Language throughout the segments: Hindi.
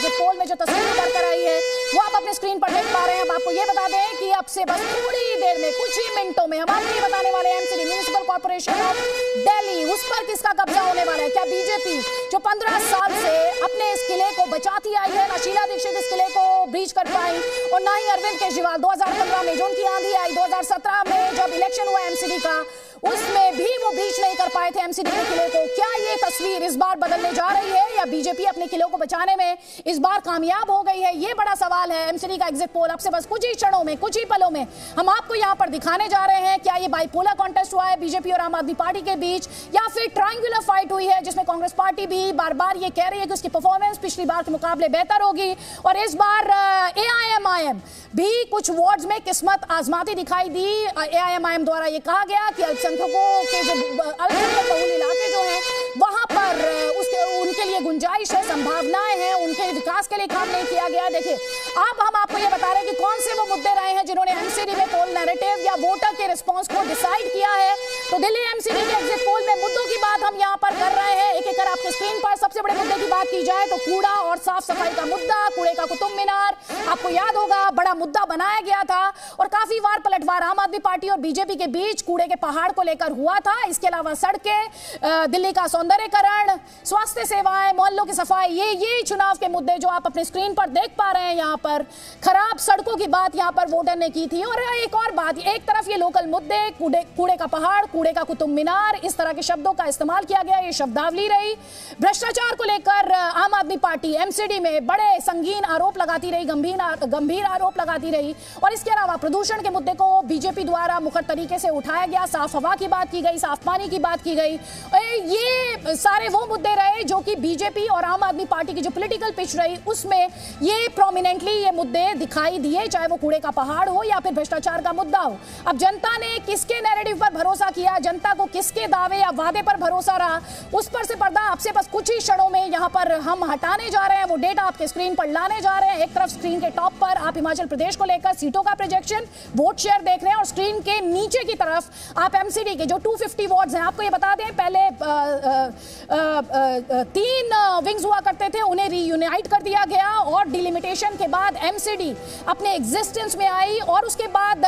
एग्जिट पोल में जो तस्वीर उभर कर आई है वो आप अपने स्क्रीन पर देख पा रहे हैं। अब आपको ये बता दें कि अब से बस थोड़ी देर में, कुछ ही मिनटों में हम आपको ये बताने वाले हैं MCD municipal corporation of Delhi, उस पर किसका कब्जा होने वाला है। क्या बीजेपी जो 15 साल से अपने इस किले को बचाती आई है, ना शीला दीक्षित इस किले को ब्रीच कर पाई और ना ही अरविंद केजरीवाल 2015 में जो उनकी आंधी आई, 2017 में जब इलेक्शन हुआ एमसीडी का, उसमें भी वो ब्रीच नहीं कर पाए थे एमसीडी के किले को। क्या ये तस्वीर इस बार बदलने जा रही है या बीजेपी अपने किलों को बचाने में इस बार कामयाब हो गई है, ये बड़ा सवाल है। एमसीडी का एग्जिट पोल अब से बस कुछ ही क्षणों में, कुछ ही पलों में हम आपको यहाँ पर दिखाने जा रहे हैं। क्या ये बाइपोलर कॉन्टेस्ट हुआ है बीजेपी और आम आदमी पार्टी के बीच, या फिर ट्रायंगुलर फाइट हुई है जिसमें कांग्रेस पार्टी भी बार बार ये कह रही है कि उसकी परफॉर्मेंस पिछली बार के मुकाबले बेहतर होगी और इस बार एआईएमआईएम भी कुछ वार्ड्स में किस्मत आजमाती दिखाई दी। एआईएमआईएम द्वारा ये कहा गया कि अल्पसंख्यकों के जो अल्पसंख्यक बहुल इलाके जो हैं वहां पर उनके लिए गुंजाइश है, संभावनाएं हैं, उनके विकास के लिए काम नहीं किया गया। देखिए अब हम आपको ये बता रहे हैं कि कौन से वो मुद्दे रहे हैं जिन्होंने एमसीडी में पोल नैरेटिव या वोटर के रिस्पांस को डिसाइड किया है। तो दिल्ली एमसीडी के एग्जिट पोल में मुद्दों की बात हम यहाँ पर कर रहे हैं। एक एक कर आपके स्क्रीन पर सबसे बड़े मुद्दे की बात की जाए तो कूड़ा और साफ सफाई का मुद्दा, कूड़े का कुतुब मीनार आपको याद होगा बड़ा मुद्दा बनाया गया था और काफी बार पलटवार आम आदमी पार्टी और बीजेपी के बीच कूड़े के पहाड़ को लेकर हुआ था। इसके अलावा सड़कें, दिल्ली का सौंदर्यीकरण, स्वास्थ्य सेवाएं, मोहल्लों की सफाई, ये चुनाव के मुद्दे जो आप अपने स्क्रीन पर देख पा रहे हैं। यहाँ पर खराब सड़कों की बात यहाँ पर वोटर ने की थी। और एक और बात, एक तरफ ये लोकल मुद्दे, कूड़े का पहाड़, कूड़े का कुतुब मीनार, इस तरह के शब्दों का इस्तेमाल किया गया, ये शब्दावली रही। भ्रष्टाचार को लेकर आम आदमी पार्टी एमसीडी में बड़े संगीन आरोप लगाती रही, गंभीर आरोप लगाती रही। और इसके अलावा प्रदूषण के मुद्दे को बीजेपी द्वारा मुखर तरीके से उठाया गया, साफ हवा की बात की गई, साफ पानी की बात की गई। ये सारे वो मुद्दे रहे जो कि बीजेपी और आम आदमी पार्टी की जो पॉलिटिकल पिच रही उसमें ये प्रोमिनेंटली ये मुद्दे दिखाई दिए, चाहे वो कूड़े का पहाड़ हो या फिर भ्रष्टाचार का मुद्दा हो। अब जनता ने किसके नैरेटिव पर भरोसा किया, जनता को किसके दावे या वादे पर भरोसा रहा, उस पर से पर्दा आपसे बस कुछ ही क्षणों में यहाँ पर हम हटाने जा रहे हैं। वो डेटा आपके स्क्रीन पर लाने जा रहे हैं। एक तरफ स्क्रीन के टॉप पर आप हिमाचल प्रदेश को लेकर सीटों का प्रोजेक्शन, वोट शेयर देख रहे हैं और स्क्रीन के नीचे की तरफ आप एमसीडी के जो 250 वार्ड्स हैं, आपको ये बता दें पहले 3 विंग्स हुआ करते थे, उन्हें रीयूनाइट कर दिया गया और डिलिमिटेशन के बाद एमसीडी अपने एग्जिस्टेंस में आई और उसके बाद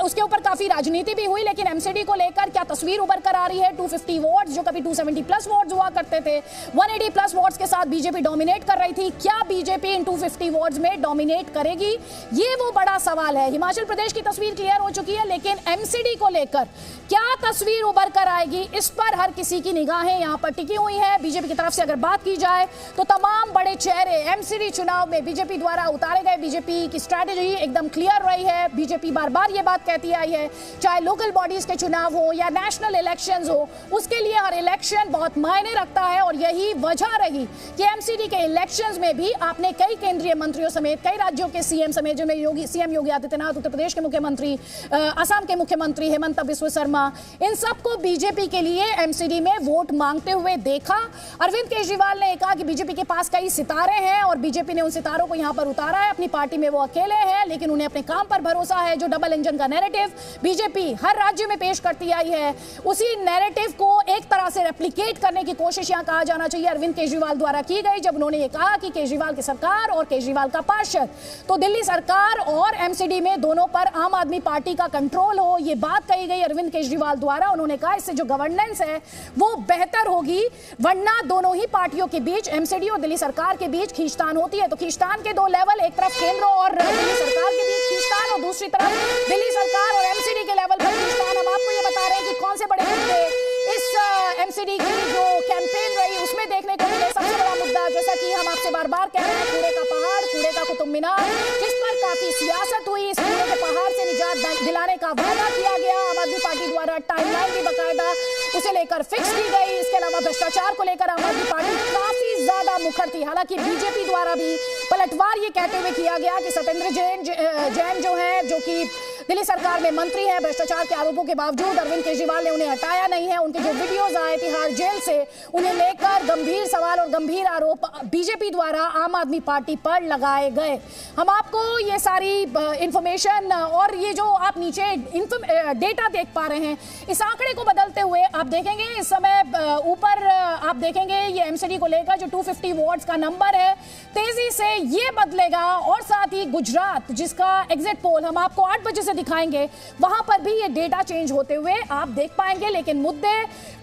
उसके ऊपर काफी राजनीति भी हुई। लेकिन एमसीडी को लेकर क्या तस्वीर उभर कर आ रही है, 250 वार्ड्स जो कभी 270 प्लस वार्ड्स हुआ करते थे, 180 प्लस वार्ड्स के साथ बीजेपी डोमिनेट कर रही थी। क्या बीजेपी इन 250 वार्ड्स में डोमिनेट करेगी, ये वो बड़ा सवाल है। हिमाचल प्रदेश की तस्वीर क्लियर हो चुकी है, लेकिन एमसीडी को लेकर क्या तस्वीर उभर कर आएगी, इस पर हर किसी की निगाहें यहाँ पर टिकी हुई है। बीजेपी की तरफ से अगर बात की जाए तो तमाम बड़े चेहरे एमसीडी चुनाव में बीजेपी द्वारा उतारे गए। बीजेपी की स्ट्रैटेजी एकदम क्लियर रही है। बीजेपी बार बार ये बात कहती आई है, चाहे लोकल बॉडीज के चुनाव हो या नेशनल इलेक्शंस हो, उसके लिए हर इलेक्शन बहुत मायने रखता है और यही वजह रही कि एमसीडी के इलेक्शंस में भी आपने कई केंद्रीय मंत्रियों समेत कई राज्यों के सीएम समेत, जिनमें सीएम योगी आदित्यनाथ, उत्तर प्रदेश के मुख्यमंत्री, असम के मुख्यमंत्री हेमंत बिस्वा शर्मा, इन सबको बीजेपी के लिए एमसीडी में वोट मांगते हुए देखा। अरविंद केजरीवाल ने कहा कि बीजेपी के पास कई सितारे हैं और बीजेपी ने उन सितारों को यहां पर उतारा है। अपनी पार्टी में वो अकेले हैं, लेकिन उन्हें अपने काम पर भरोसा है। जो डबल इंजन का नैरेटिव बीजेपी हर राज्य में पेश करती आई है, उसी नैरेटिव को एक तरह से रेप्लिकेट करने की कोशिश यहां कहा जाना चाहिए अरविंद केजरीवाल द्वारा की गई, जब उन्होंने ये कहा कि केजरीवाल की सरकार और केजरीवाल का पार्षद, तो दिल्ली सरकार और एमसीडी में दोनों पर आम आदमी पार्टी का कंट्रोल हो, ये बात कही गई अरविंद केजरीवाल द्वारा। उन्होंने कहा इससे जो गवर्नेंस है वो बेहतर होगी, वरना दोनों ही पार्टियों के बीच, एमसीडी और दिल्ली सरकार के बीच खींचतान होती है। तो खींचतान के 2 लेवल, एक तरफ केंद्र और दिल्ली सरकार के बीच खींचतान और दूसरी तरफ दिल्ली सरकार और एमसीडी के लेवल पर खींचतान। हम आपको ये बता रहे हैं कि कौन से बड़े मुद्दे इस एमसीडी की जो कैंपेन रही उसमें देखने को मिले। सबसे बड़ा मुद्दा, जैसा कि हम आपसे बार बार कह रहे हैं, कूड़े का पहाड़, कूड़े का कुतुब मीनार, जिस पर काफी सियासत हुई। इस कूड़े के पहाड़ से निजात दिलाने का वादा किया गया आम आदमी पार्टी द्वारा, टाइमलाइन भी बाकायदा उसे लेकर फिक्स की गई। इसके अलावा भ्रष्टाचार को लेकर आम आदमी पार्टी काफी ज्यादा मुखर थी। हालांकि बीजेपी द्वारा भी पलटवार ये कहते हुए किया गया कि सत्येंद्र जैन जो है, जो कि दिल्ली सरकार में मंत्री हैं, भ्रष्टाचार के आरोपों के बावजूद अरविंद केजरीवाल ने उन्हें हटाया नहीं है। उनके जो वीडियोज आए तिहाड़ जेल से, उन्हें लेकर गंभीर सवाल और गंभीर आरोप बीजेपी द्वारा आम आदमी पार्टी पर लगाए गए। हम आपको ये सारी इंफॉर्मेशन और ये जो आप नीचे डेटा देख पा रहे हैं, इस आंकड़े को बदलते हुए आप देखेंगे इस समय ऊपर आप देखेंगे ये एमसीडी को लेकर जो 250 वार्ड्स का नंबर है, तेजी से ये बदलेगा। और साथ ही गुजरात जिसका एग्जिट पोल हम आपको 8 बजे से दिखाएंगे, वहां पर भी ये डेटा चेंज होते हुए आप देख पाएंगे। लेकिन मुद्दे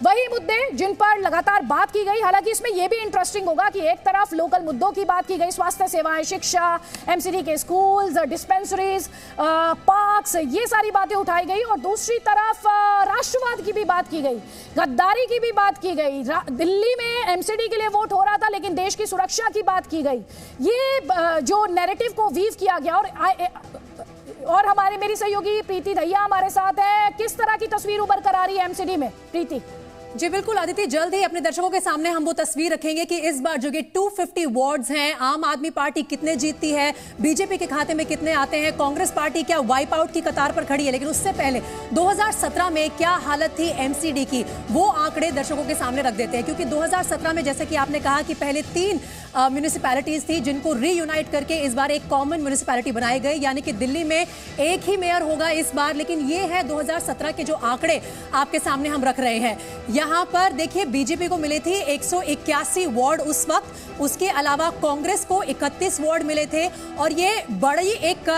वही मुद्दे जिन पर लगातार बात की गई। हालांकि इसमें यह भी इंटरेस्टिंग होगा कि एक तरफ लोकल मुद्दों की बात की गई, स्वास्थ्य सेवाएं, शिक्षा, एमसीडी के स्कूल्स, डिस्पेंसरीज, पार्क्स, ये सारी बातें उठाई गई, और दूसरी तरफ राष्ट्रवाद की भी बात की गई, गद्दारी की भी बात की गई। दिल्ली में एमसीडी के लिए वोट हो रहा था लेकिन देश की सुरक्षा की बात की गई। ये जो नैरेटिव को वीव किया गया, और हमारे मेरी सहयोगी प्रीति दहिया हमारे साथ है। किस तरह की तस्वीर उभर कर आ रही है एमसीडी में, प्रीति? जी बिल्कुल आदित्य, जल्द ही अपने दर्शकों के सामने हम वो तस्वीर रखेंगे कि इस बार जो कि 250 वार्ड्स हैं, आम आदमी पार्टी कितने जीतती है, बीजेपी के खाते में कितने आते हैं, कांग्रेस पार्टी क्या वाइप आउट की कतार पर खड़ी है। लेकिन उससे पहले 2017 में क्या हालत थी एमसीडी की, वो आंकड़े दर्शकों के सामने रख देते हैं। क्योंकि 2017 में जैसे कि आपने कहा कि पहले 3 म्यूनिसिपैलिटीज थी जिनको रीयूनाइट करके इस बार एक कॉमन म्यूनिसिपैलिटी बनाई गई, यानी कि दिल्ली में एक ही मेयर होगा इस बार। लेकिन ये है 2017 के जो आंकड़े आपके सामने हम रख रहे हैं। यहाँ पर देखिए बीजेपी को मिले थे 181 वार्ड उस वक्त, उसके अलावा कांग्रेस को 31 वार्ड मिले थे। और ये बड़ी एक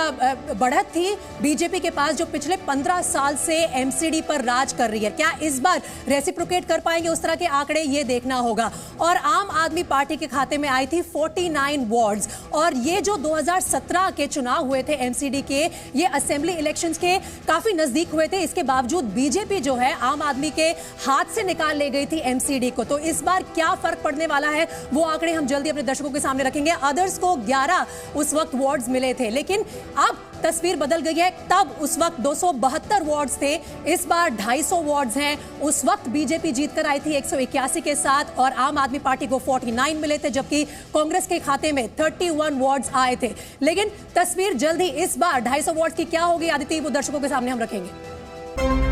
बढ़त थी बीजेपी के पास जो पिछले 15 साल से एमसीडी पर राज कर रही है। क्या इस बार रेसिप्रोकेट कर पाएंगे उस तरह के आंकड़े, ये देखना होगा। और आम आदमी पार्टी के खाते में आई थी 49 वार्ड्स। और ये जो 2017 के चुनाव हुए थे एमसीडी के, ये असेंबली इलेक्शंस के काफी नजदीक हुए थे। इसके बावजूद बीजेपी जो है आम आदमी के हाथ से निकाल ले गई थी एमसीडी को। तो इस बार क्या फर्क पड़ने वाला है वो आंकड़े हम जल्दी अपने दर्शकों के सामने रखेंगे। अदर्स को 11 उस वक्त वार्ड्स मिले थे, लेकिन अब तस्वीर बदल गई है। तब उस वक्त 272 वार्ड्स थे, इस बार 250 वार्ड्स हैं। उस वक्त बीजेपी जीतकर आई थी 181 के साथ और आम आदमी पार्टी को 49 मिले थे, जबकि कांग्रेस के खाते में 31 वार्ड्स आए थे। लेकिन तस्वीर जल्द ही इस बार 250 वार्ड्स की क्या होगी आदित्य, वो दर्शकों के सामने हम रखेंगे।